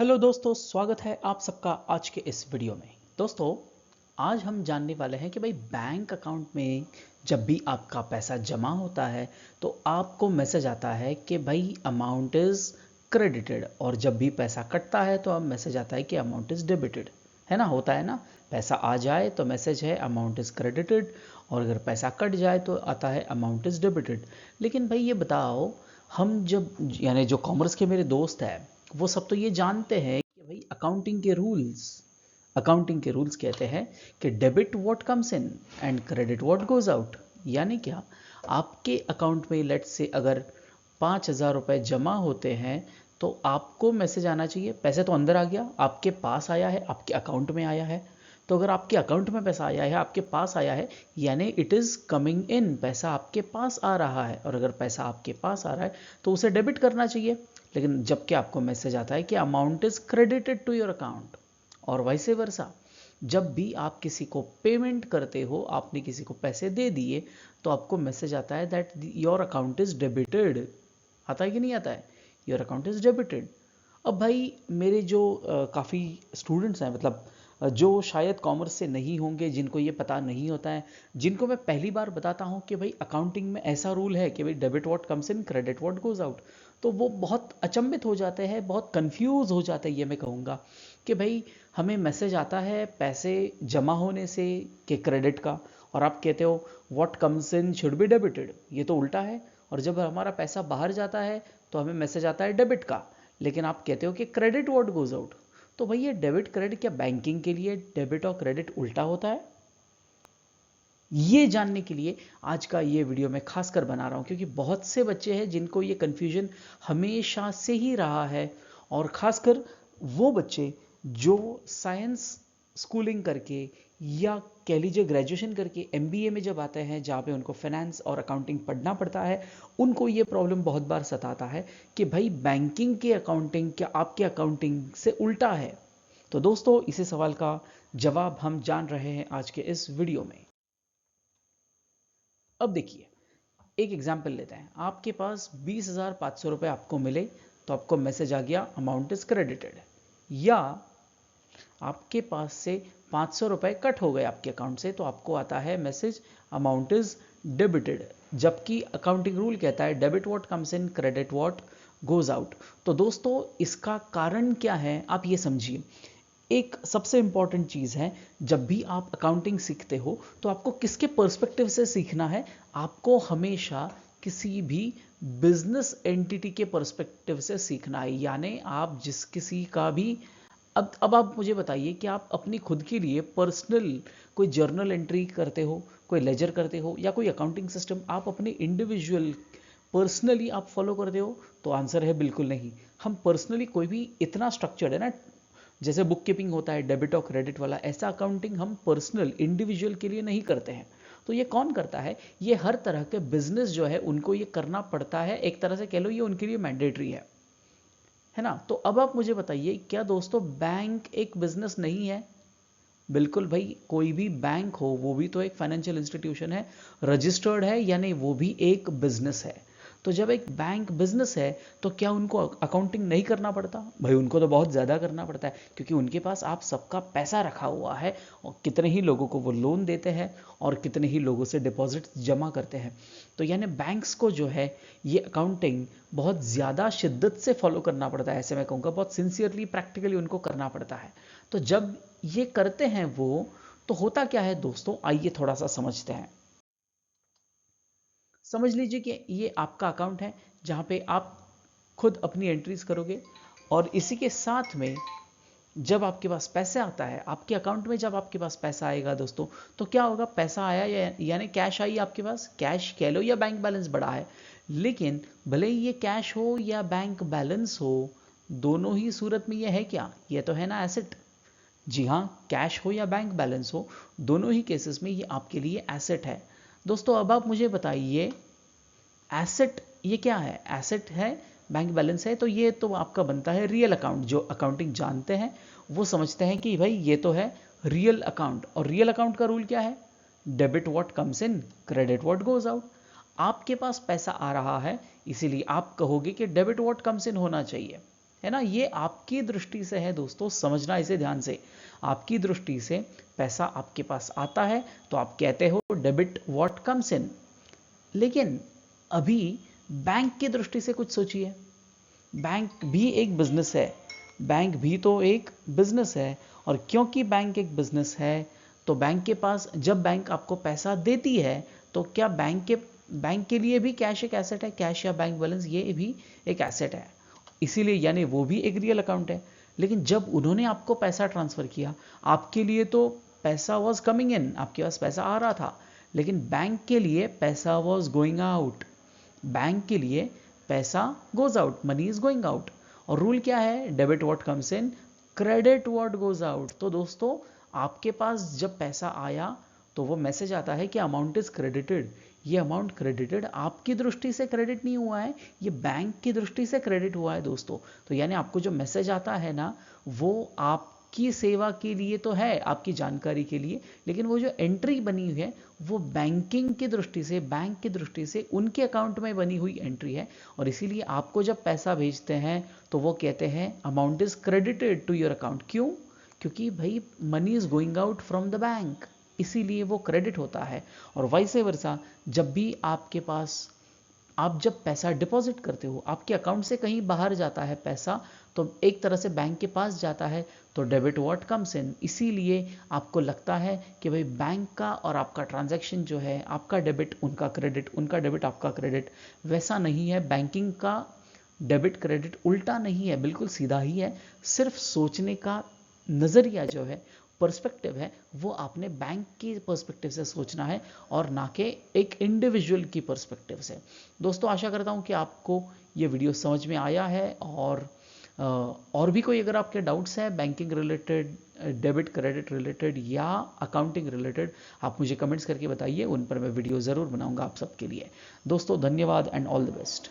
Hello दोस्तों, स्वागत है आप सबका आज के इस वीडियो में। दोस्तों, आज हम जानने वाले हैं कि भाई बैंक अकाउंट में जब भी आपका पैसा जमा होता है तो आपको मैसेज आता है कि भाई अमाउंट इज़ क्रेडिटेड, और जब भी पैसा कटता है तो अब मैसेज आता है कि अमाउंट इज़ डेबिटेड। है ना, होता है ना। पैसा आ जाए तो मैसेज है अमाउंट इज़ क्रेडिटेड, और अगर पैसा कट जाए तो आता है अमाउंट इज़ डेबिटेड। लेकिन भाई ये बताओ, हम जब यानी जो कॉमर्स के मेरे दोस्त हैं वो सब तो ये जानते हैं कि भाई अकाउंटिंग के रूल्स कहते हैं कि debit what comes in and credit what goes out. यानी क्या, आपके अकाउंट में लेट से अगर 5,000 रुपये जमा होते हैं तो आपको मैसेज आना चाहिए, पैसे तो अंदर आ गया, आपके पास आया है, आपके अकाउंट में आया है। तो अगर आपके अकाउंट में पैसा आया है, आपके पास आया है, यानी इट इज़ कमिंग इन, पैसा आपके पास आ रहा है। और अगर पैसा आपके पास आ रहा है तो उसे डेबिट करना चाहिए। लेकिन जबकि आपको मैसेज आता है कि amount is credited to your account, और वैसे वर्सा जब भी आप किसी को पेमेंट करते हो, आपने किसी को पैसे दे दिए तो आपको मैसेज आता है that your account is debited. आता है कि नहीं आता है? Your account is debited. अब भाई मेरे जो काफ़ी स्टूडेंट्स हैं, मतलब जो शायद कॉमर्स से नहीं होंगे, जिनको ये पता नहीं होता है, जिनको मैं पहली बार बताता हूँ कि भाई अकाउंटिंग में ऐसा रूल है कि भाई debit what comes in credit what goes out, तो वो बहुत अचंभित हो जाते हैं, बहुत कंफ्यूज हो जाते हैं। ये मैं कहूँगा कि भाई हमें मैसेज आता है पैसे जमा होने से कि क्रेडिट का, और आप कहते हो what comes in should be debited. ये तो उल्टा है। और जब हमारा पैसा बाहर जाता है तो हमें मैसेज आता है डेबिट का, लेकिन आप कहते हो कि क्रेडिट व्हाट गोज आउट। तो भाई ये डेबिट क्रेडिट, क्या बैंकिंग के लिए डेबिट और क्रेडिट उल्टा होता है? ये जानने के लिए आज का ये वीडियो मैं खासकर बना रहा हूँ, क्योंकि बहुत से बच्चे हैं जिनको ये कन्फ्यूजन हमेशा से ही रहा है। और खासकर वो बच्चे जो साइंस स्कूलिंग करके या कह लीजिए ग्रेजुएशन करके एमबीए में जब आते हैं, जहाँ पे उनको फाइनेंस और अकाउंटिंग पढ़ना पड़ता है, उनको ये प्रॉब्लम बहुत बार सताता है कि भाई बैंकिंग के अकाउंटिंग क्या आपके अकाउंटिंग से उल्टा है। तो दोस्तों, इसी सवाल का जवाब हम जान रहे हैं आज के इस वीडियो में। अब देखिए, एक एग्जाम्पल लेते हैं। आपके पास 20,500 रुपये आपको मिले तो आपको मैसेज आ गया अमाउंट इज क्रेडिटेड। या आपके पास से 500 रुपये कट हो गए आपके अकाउंट से तो आपको आता है मैसेज अमाउंट इज डेबिटेड, जबकि अकाउंटिंग रूल कहता है debit what comes in credit what goes out. तो दोस्तों, इसका कारण क्या है आप ये समझिए। एक सबसे इंपॉर्टेंट चीज़ है, जब भी आप अकाउंटिंग सीखते हो तो आपको किसके पर्सपेक्टिव से सीखना है? आपको हमेशा किसी भी बिजनेस एंटिटी के पर्सपेक्टिव से सीखना है। यानी आप जिस किसी का भी, अब आप मुझे बताइए कि आप अपनी खुद के लिए पर्सनल कोई जर्नल एंट्री करते हो, कोई लेजर करते हो, या कोई अकाउंटिंग सिस्टम आप अपने इंडिविजुअल पर्सनली आप फॉलो करते हो? तो आंसर है बिल्कुल नहीं। हम पर्सनली कोई भी इतना स्ट्रक्चर्ड है ना, जैसे बुक कीपिंग होता है डेबिट और क्रेडिट वाला, ऐसा अकाउंटिंग हम पर्सनल इंडिविजुअल के लिए नहीं करते हैं। तो ये कौन करता है? ये हर तरह के बिजनेस जो है उनको ये करना पड़ता है, एक तरह से कह लो ये उनके लिए मैंडेटरी है ना। तो अब आप मुझे बताइए, क्या दोस्तों बैंक एक बिजनेस नहीं है? बिल्कुल भाई, कोई भी बैंक हो वो भी तो एक फाइनेंशियल इंस्टीट्यूशन है, रजिस्टर्ड है, यानी वो भी एक बिजनेस है। तो जब एक बैंक बिजनेस है तो क्या उनको अकाउंटिंग नहीं करना पड़ता? भाई उनको तो बहुत ज़्यादा करना पड़ता है, क्योंकि उनके पास आप सबका पैसा रखा हुआ है, और कितने ही लोगों को वो लोन देते हैं और कितने ही लोगों से डिपॉजिट जमा करते हैं। तो यानी बैंक्स को जो है ये अकाउंटिंग बहुत ज़्यादा शिद्दत से फॉलो करना पड़ता है, ऐसे मैं कहूँगा बहुत सिंसियरली प्रैक्टिकली उनको करना पड़ता है। तो जब ये करते हैं वो, तो होता क्या है दोस्तों, आइए थोड़ा सा समझते हैं। समझ लीजिए कि ये आपका अकाउंट है जहाँ पे आप खुद अपनी एंट्रीज करोगे, और इसी के साथ में जब आपके पास पैसा आता है आपके अकाउंट में, जब आपके पास पैसा आएगा दोस्तों, तो क्या होगा? पैसा आया यानी कैश आई आपके पास, कैश कह लो या बैंक बैलेंस बढ़ा है। लेकिन भले ही ये कैश हो या बैंक बैलेंस हो, दोनों ही सूरत में ये है क्या? ये तो है ना एसेट। जी हाँ, कैश हो या बैंक बैलेंस हो, दोनों ही केसेस में ये आपके लिए एसेट है। दोस्तों, अब आप मुझे बताइए, एसेट ये क्या है? एसेट है, बैंक बैलेंस है, तो ये तो आपका बनता है रियल अकाउंट। जो अकाउंटिंग जानते हैं वो समझते हैं कि भाई ये तो है रियल अकाउंट। और रियल अकाउंट का रूल क्या है? Debit what comes in, credit what goes out. आपके पास पैसा आ रहा है, इसीलिए आप कहोगे कि डेबिट व्हाट कम्स इन होना चाहिए। है ना। ये आपकी दृष्टि से है दोस्तों, समझना इसे ध्यान से। आपकी दृष्टि से पैसा आपके पास आता है तो आप कहते हो डेबिट व्हाट कम्स इन। लेकिन अभी बैंक की दृष्टि से कुछ सोचिए, बैंक भी एक बिजनेस है, बैंक भी तो एक बिजनेस है। और क्योंकि बैंक एक बिजनेस है तो बैंक के पास, जब बैंक आपको पैसा देती है तो क्या बैंक के लिए भी कैश एक एसेट है, कैश या बैंक बैलेंस ये भी एक एसेट है, इसीलिए यानी वो भी एक रियल अकाउंट है। लेकिन जब उन्होंने आपको पैसा ट्रांसफर किया, आपके लिए तो पैसा वॉज कमिंग इन, आपके पास पैसा आ रहा था, लेकिन बैंक के लिए पैसा वॉज गोइंग आउट। बैंक के लिए पैसा goes out, money is going out. और रूल क्या है, debit what comes in, credit what goes out. तो दोस्तों आपके पास जब पैसा आया तो वो मैसेज आता है कि अमाउंट इज क्रेडिटेड। ये अमाउंट क्रेडिटेड आपकी दृष्टि से क्रेडिट नहीं हुआ है, ये बैंक की दृष्टि से क्रेडिट हुआ है दोस्तों। तो यानी आपको जो मैसेज आता है ना, वो आपकी सेवा के लिए तो है, आपकी जानकारी के लिए, लेकिन वो जो एंट्री बनी हुई है वो बैंकिंग की दृष्टि से, बैंक की दृष्टि से उनके अकाउंट में बनी हुई एंट्री है। और इसीलिए आपको जब पैसा भेजते हैं तो वो कहते हैं amount is credited to your account. क्यों? क्योंकि भाई money is going out from the bank, इसीलिए वो क्रेडिट होता है। और वाइसे वर्सा, जब भी आपके पास, आप जब पैसा डिपॉजिट करते हो, आपके अकाउंट से कहीं बाहर जाता है पैसा, तो एक तरह से बैंक के पास जाता है, तो डेबिट व्हाट कम्स इन। इसीलिए आपको लगता है कि भाई बैंक का और आपका ट्रांजैक्शन जो है, आपका डेबिट उनका क्रेडिट, उनका डेबिट आपका क्रेडिट, वैसा नहीं है। बैंकिंग का डेबिट क्रेडिट उल्टा नहीं है, बिल्कुल सीधा ही है। सिर्फ सोचने का नज़रिया जो है, पर्सपेक्टिव है, वो आपने बैंक की पर्सपेक्टिव से सोचना है और ना कि एक इंडिविजुअल की पर्सपेक्टिव से। दोस्तों आशा करता हूँ कि आपको ये वीडियो समझ में आया है। और भी कोई अगर आपके डाउट्स हैं banking related, debit credit related या अकाउंटिंग रिलेटेड, आप मुझे कमेंट्स करके बताइए, उन पर मैं वीडियो ज़रूर बनाऊंगा आप सबके लिए। दोस्तों धन्यवाद एंड ऑल द बेस्ट।